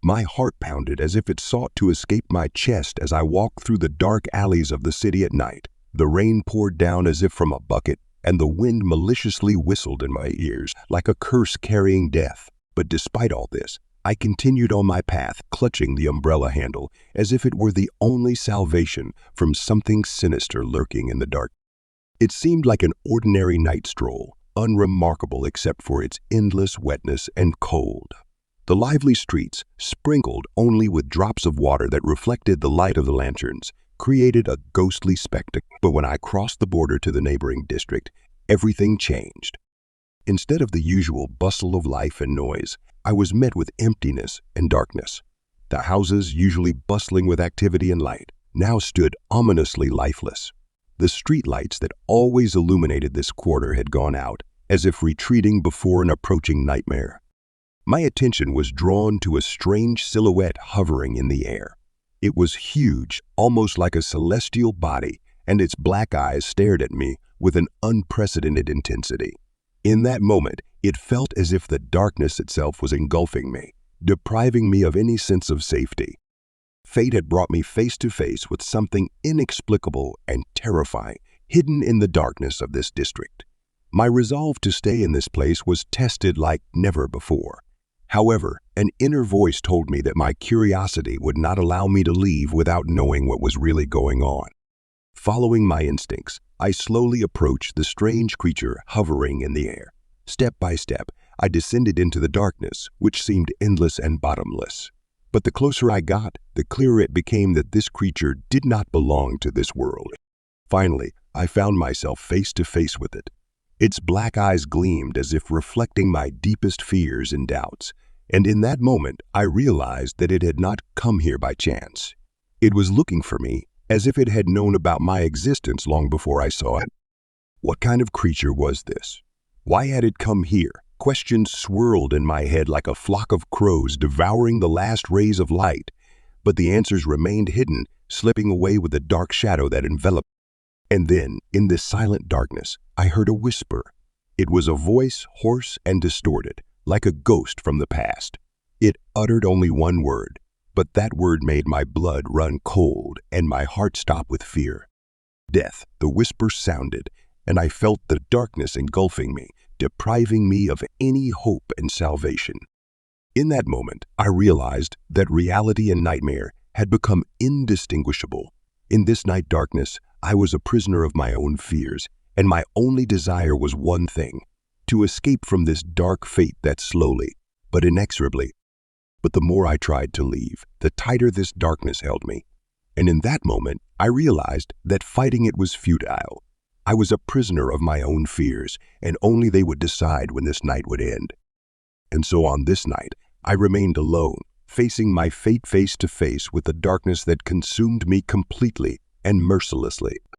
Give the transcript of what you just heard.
My heart pounded as if it sought to escape my chest as I walked through the dark alleys of the city at night. The rain poured down as if from a bucket, and the wind maliciously whistled in my ears like a curse carrying death. But despite all this, I continued on my path, clutching the umbrella handle as if it were the only salvation from something sinister lurking in the dark. It seemed like an ordinary night stroll, unremarkable except for its endless wetness and cold. The lively streets, sprinkled only with drops of water that reflected the light of the lanterns, created a ghostly spectacle. But when I crossed the border to the neighboring district, everything changed. Instead of the usual bustle of life and noise, I was met with emptiness and darkness. The houses, usually bustling with activity and light, now stood ominously lifeless. The street lights that always illuminated this quarter had gone out, as if retreating before an approaching nightmare. My attention was drawn to a strange silhouette hovering in the air. It was huge, almost like a celestial body, and its black eyes stared at me with an unprecedented intensity. In that moment, it felt as if the darkness itself was engulfing me, depriving me of any sense of safety. Fate had brought me face to face with something inexplicable and terrifying, hidden in the darkness of this district. My resolve to stay in this place was tested like never before. However, an inner voice told me that my curiosity would not allow me to leave without knowing what was really going on. Following my instincts, I slowly approached the strange creature hovering in the air. Step by step, I descended into the darkness, which seemed endless and bottomless. But the closer I got, the clearer it became that this creature did not belong to this world. Finally, I found myself face to face with it. Its black eyes gleamed as if reflecting my deepest fears and doubts, and in that moment I realized that it had not come here by chance. It was looking for me, as if it had known about my existence long before I saw it. What kind of creature was this? Why had it come here? Questions swirled in my head like a flock of crows devouring the last rays of light, but the answers remained hidden, slipping away with the dark shadow that enveloped. And then, in this silent darkness, I heard a whisper. It was a voice, hoarse and distorted, like a ghost from the past. It uttered only one word, but that word made my blood run cold and my heart stop with fear. Death, the whisper sounded, and I felt the darkness engulfing me, depriving me of any hope and salvation. In that moment, I realized that reality and nightmare had become indistinguishable. In this night darkness, I was a prisoner of my own fears, and my only desire was one thing: to escape from this dark fate that slowly, but inexorably. But the more I tried to leave, the tighter this darkness held me. And in that moment, I realized that fighting it was futile. I was a prisoner of my own fears, and only they would decide when this night would end. And so on this night, I remained alone, facing my fate face to face with the darkness that consumed me completely and mercilessly.